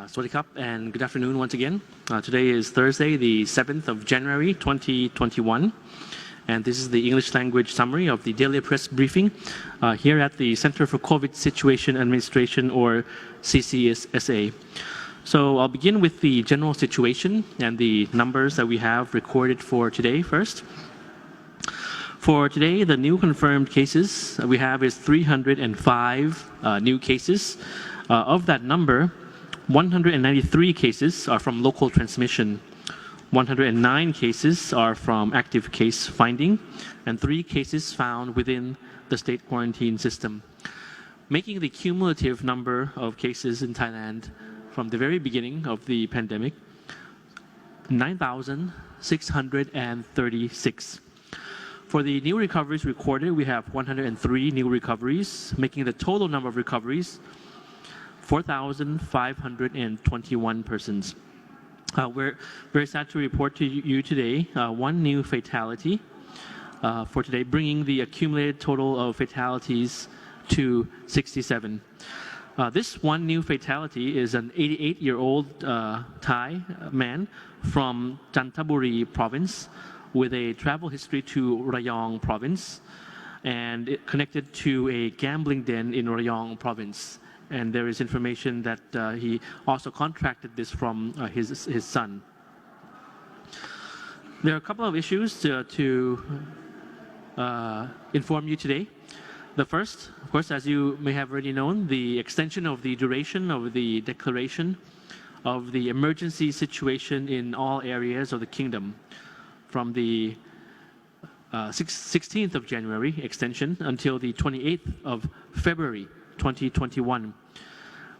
Sawasdee Krap, and good afternoon once again. Today is Thursday, the 7th of January, 2021, and this is the English language summary of the daily press briefing here at the Center for COVID Situation Administration, or CCSA. So I'll begin with the general situation and the numbers that we have recorded for today first. For today, the new confirmed cases we have is 305 new cases. Of that number, 193 cases are from local transmission, 109 cases are from active case finding, and 3 cases found within the state quarantine system, making the cumulative number of cases in Thailand from the very beginning of the pandemic 9,636. For the new recoveries recorded, we have 103 new recoveries, making the total number of recoveries 4,521 persons. We're very sad to report to you today one new fatality for today, bringing the accumulated total of fatalities to 67. This one new fatality is an 88-year-old Thai man from Chanthaburi province with a travel history to Rayong province, and it connected to a gambling den in Rayong province. And there is information that he also contracted this from his son. There are a couple of issues to inform you today. The first, of course, as you may have already known, the extension of the duration of the declaration of the emergency situation in all areas of the kingdom from the 16th of January extension until the 28th of February 2021,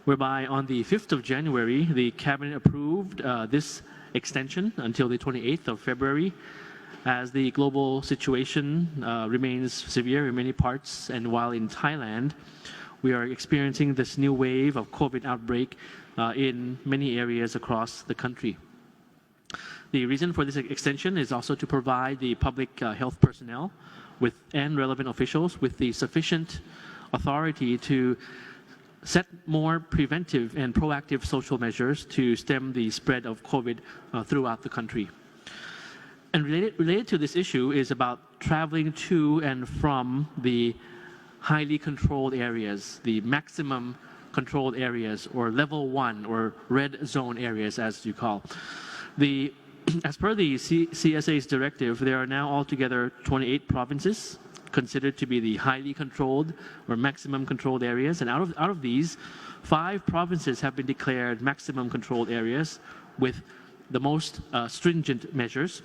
whereby on the 5th of January, the cabinet approved this extension until the 28th of February as the global situation remains severe in many parts, and while in Thailand, we are experiencing this new wave of COVID outbreak in many areas across the country. The reason for this extension is also to provide the public health personnel and relevant officials with the sufficient authority to set more preventive and proactive social measures to stem the spread of COVID throughout the country. And related to this issue is about traveling to and from the highly controlled areas, the maximum controlled areas, or level 1 or red zone areas as you call. As per the CSA's directive, there are now altogether 28 provinces considered to be the highly controlled or maximum controlled areas, and out of these, 5 provinces have been declared maximum controlled areas with the most stringent measures,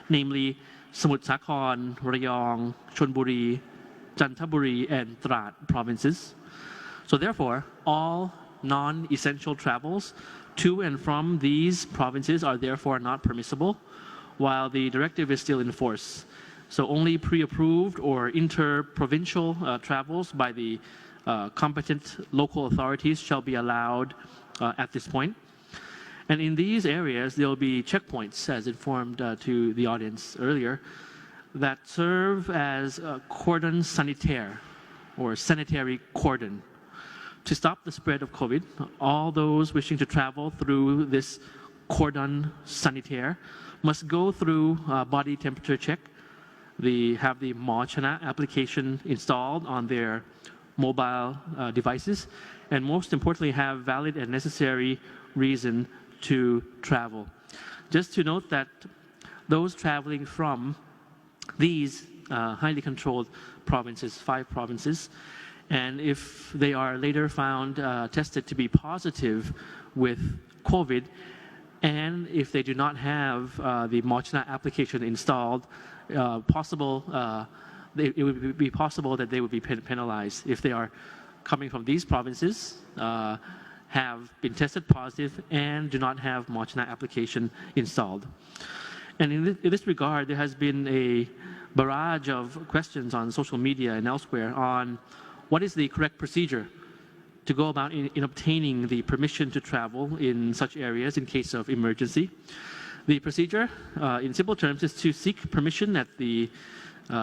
namely Samut Sakhon, Rayong, Chon Buri, Chanthaburi, and Trat provinces. So therefore, all non-essential travels to and from these provinces are therefore not permissible, while the directive is still in force. So only pre-approved or inter-provincial travels by the competent local authorities shall be allowed at this point. And in these areas, there will be checkpoints, as informed to the audience earlier, that serve as cordon sanitaire, or sanitary cordon. To stop the spread of COVID, all those wishing to travel through this cordon sanitaire must go through body temperature check. They have the Mor Chana application installed on their mobile devices, and most importantly, have valid and necessary reason to travel. Just to note that those traveling from these highly controlled provinces, 5 provinces, and if they are later found tested to be positive with COVID, and if they do not have the Mor Chana application installed, it would be possible that they would be penalized if they are coming from these provinces, have been tested positive, and do not have Mor Chana application installed. And in this regard, there has been a barrage of questions on social media and elsewhere on what is the correct procedure to go about in obtaining the permission to travel in such areas in case of emergency. The procedure, in simple terms, is to seek permission at the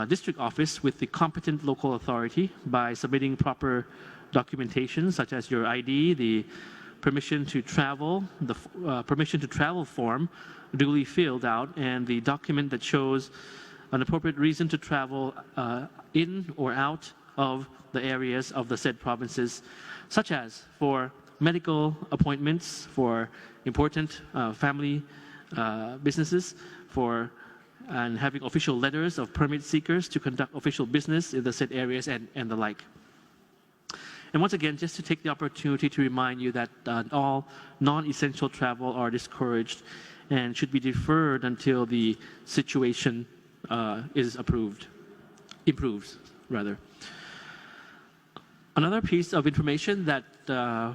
district office with the competent local authority by submitting proper documentation such as your ID, the permission to travel, the permission to travel form duly filled out, and the document that shows an appropriate reason to travel in or out of the areas of the said provinces, such as for medical appointments, for important family businesses, and having official letters of permit seekers to conduct official business in the said areas and the like. And once again, just to take the opportunity to remind you that all non-essential travel are discouraged and should be deferred until the situation is improves rather. Another piece of information that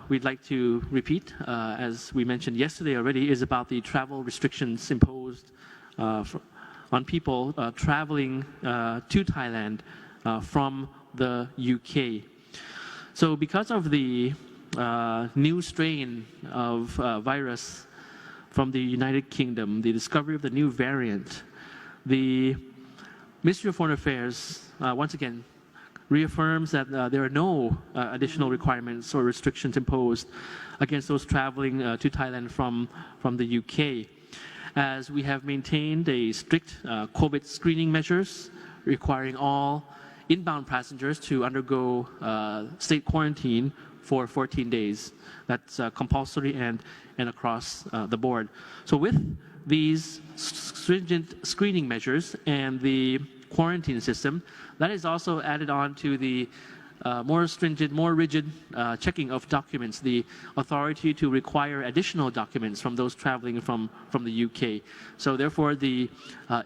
we'd like to repeat, as we mentioned yesterday already, is about the travel restrictions imposed on people traveling to Thailand from the UK. So because of the new strain of virus from the United Kingdom, the discovery of the new variant, the Ministry of Foreign Affairs once again reaffirms that there are no additional requirements or restrictions imposed against those traveling to Thailand from the UK, as we have maintained a strict COVID screening measures requiring all inbound passengers to undergo state quarantine for 14 days. That's compulsory and across the board. So with these stringent screening measures and the quarantine system, that is also added on to the more stringent, more rigid checking of documents, the authority to require additional documents from those traveling from the UK. So therefore, the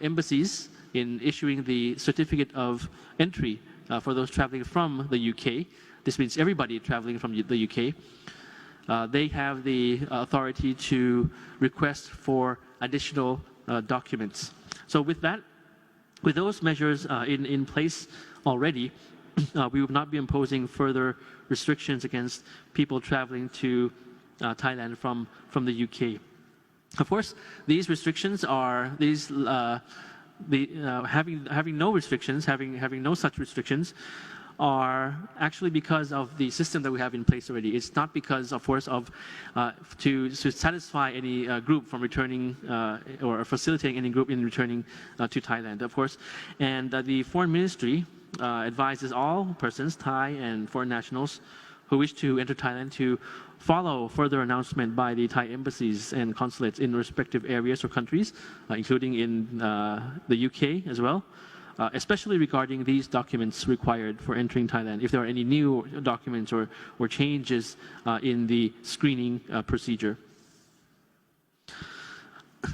embassies, in issuing the certificate of entry for those traveling from the UK, this means everybody traveling from the UK, they have the authority to request for additional documents. So with those measures in place already, we will not be imposing further restrictions against people traveling to Thailand from the UK. Of course, these restrictions are having no restrictions, having no such restrictions, are actually because of the system that we have in place already. It's not because, of course, of to satisfy any group from returning or facilitating any group in returning to Thailand, of course. And the Foreign Ministry advises all persons, Thai and foreign nationals, who wish to enter Thailand to follow further announcement by the Thai embassies and consulates in respective areas or countries, including in the UK as well, especially regarding these documents required for entering Thailand, if there are any new documents or changes in the screening procedure.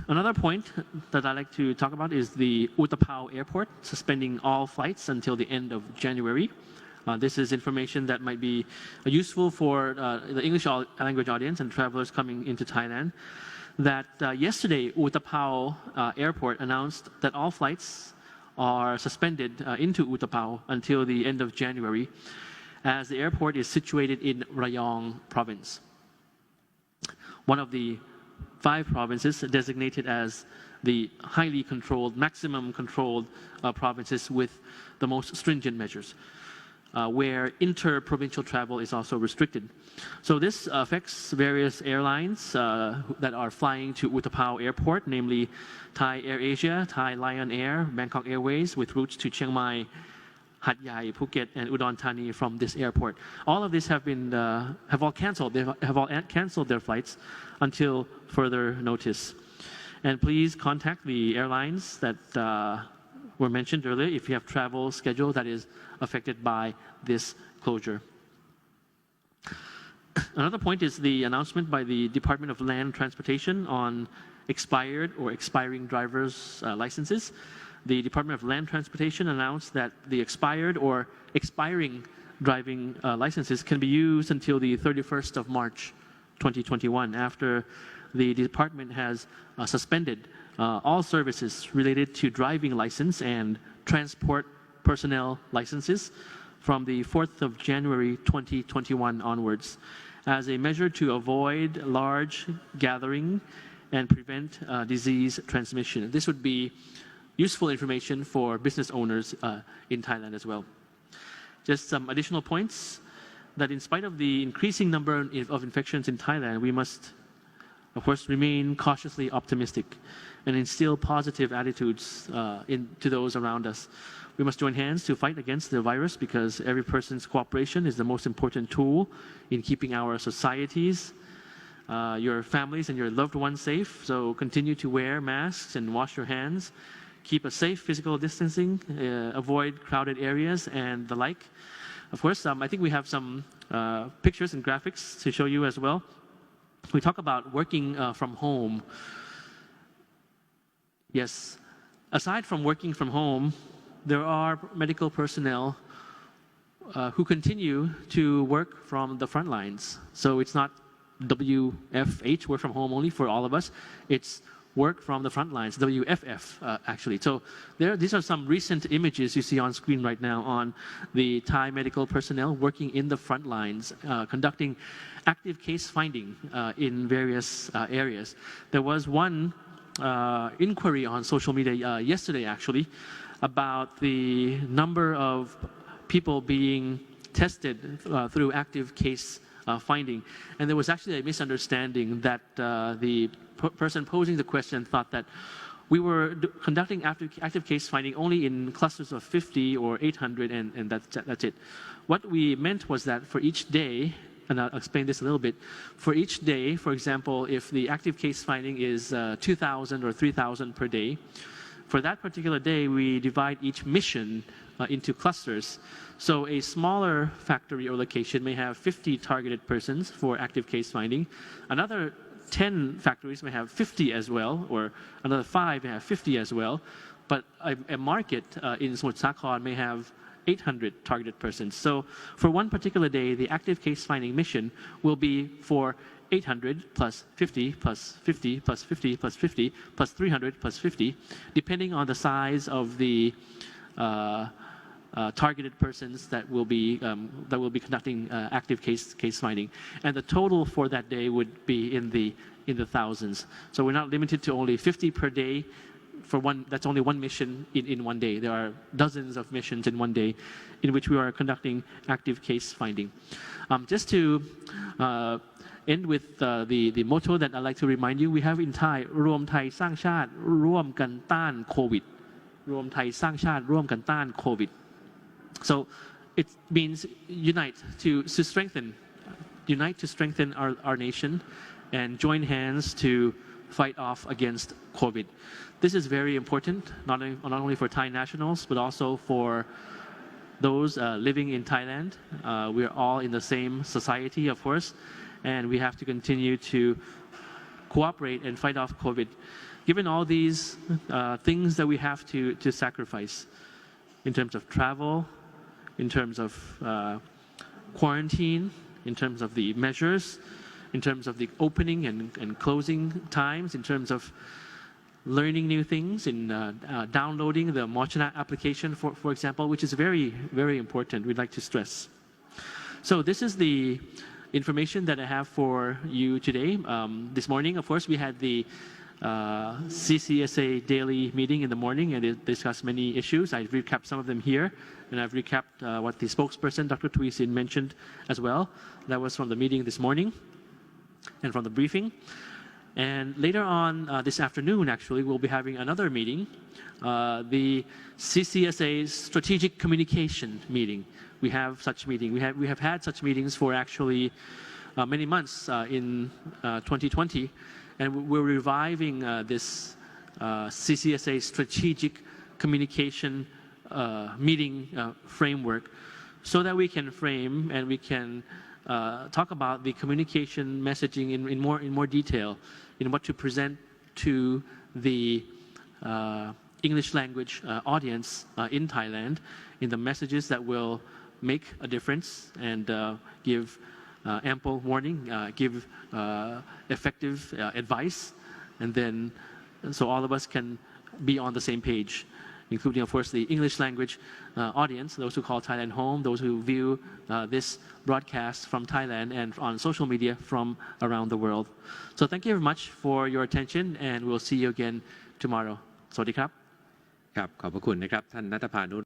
Another point that I'd like to talk about is the Utapao Airport suspending all flights until the end of January. This is information that might be useful for the English language audience and travelers coming into Thailand. That yesterday, Utapao Airport announced that all flights are suspended into Utapao until the end of January, as the airport is situated in Rayong province, one of the 5 provinces designated as the highly controlled, maximum controlled provinces with the most stringent measures, where inter-provincial travel is also restricted. So this affects various airlines that are flying to Utapao Airport, namely Thai Air Asia, Thai Lion Air, Bangkok Airways, with routes to Chiang Mai, Hat Yai, Phuket, and Udon Thani from this airport. All of these have all canceled. They have all canceled their flights until further notice. And please contact the airlines that were mentioned earlier if you have travel schedule that is affected by this closure. Another point is the announcement by the Department of Land Transportation on expired or expiring driver's licenses. The Department of Land Transportation announced that the expired or expiring driving licenses can be used until the 31st of March 2021, after the department has suspended all services related to driving license and transport personnel licenses from the 4th of January 2021 onwards, as a measure to avoid large gathering and prevent disease transmission. This would be useful information for business owners in Thailand as well. Just some additional points. that in spite of the increasing number of infections in Thailand, we must, of course, remain cautiously optimistic and instill positive attitudes to those around us. We must join hands to fight against the virus because every person's cooperation is the most important tool in keeping our societies, your families and your loved ones safe. So continue to wear masks and wash your hands. Keep a safe physical distancing, avoid crowded areas and the like. Of course, I think we have some pictures and graphics to show you as well. We talk about working from home. Yes, aside from working from home, there are medical personnel who continue to work from the front lines. So it's not WFH, work from home only for all of us. It's work from the front lines, WFF actually. So these are some recent images you see on screen right now on the Thai medical personnel working in the front lines, conducting active case finding in various areas. There was one inquiry on social media yesterday actually about the number of people being tested through active case finding. And there was actually a misunderstanding that the person posing the question thought that we were conducting active case finding only in clusters of 50 or 800 and that's it. What we meant was that for each day, and I'll explain this a little bit, for each day, for example, if the active case finding is 2,000 or 3,000 per day, for that particular day, we divide each mission into clusters. So a smaller factory or location may have 50 targeted persons for active case finding. Another 10 factories may have 50 as well, or another 5 may have 50 as well. But a market in Samut Sakhon may have 800 targeted persons. So for one particular day, the active case finding mission will be for 800 plus 50 plus 50 plus 50 plus 50 plus 300 plus 50, depending on the size of the targeted persons that will be conducting active case finding, and the total for that day would be in the thousands. So we're not limited to only 50 per day. For one, that's only one mission in one day. There are dozens of missions in one day in which we are conducting active case finding. Just to end with the motto that I'd like to remind you, we have in Thai, รวมไทยสร้างชาติร่วมกันต้านโควิด รวมไทยสร้างชาติร่วมกันต้านโควิด So it means unite to strengthen our nation and join hands to fight off against COVID. This is very important, not only for Thai nationals, but also for those living in Thailand. We are all in the same society, of course, and we have to continue to cooperate and fight off COVID. Given all these things that we have to sacrifice in terms of travel, in terms of quarantine, in terms of the measures, in terms of the opening and closing times, in terms of learning new things, in downloading the Mor Chana application, for example, which is very, very important, we'd like to stress. So this is the information that I have for you today. This morning, of course, we had the CCSA daily meeting in the morning, and it discussed many issues. I've recapped some of them here, and I've recapped what the spokesperson, Dr. Tuisin, mentioned as well. That was from the meeting this morning and from the briefing. And later on this afternoon, actually, we'll be having another meeting, the CCSA's strategic communication meeting. We have such meeting. We have had such meetings for actually many months in 2020, and we're reviving this CCSA strategic communication meeting framework, so that we can frame and we can talk about the communication messaging in more detail, in what to present to the English language audience in Thailand, in the messages that will make a difference and give ample warning, give effective advice, and then so all of us can be on the same page, including, of course, the English language audience, those who call Thailand home, those who view this broadcast from Thailand and on social media from around the world. So thank you very much for your attention, and we'll see you again tomorrow. สวัสดีครับ ครับขอบพระคุณนะครับท่านณัฐภานุช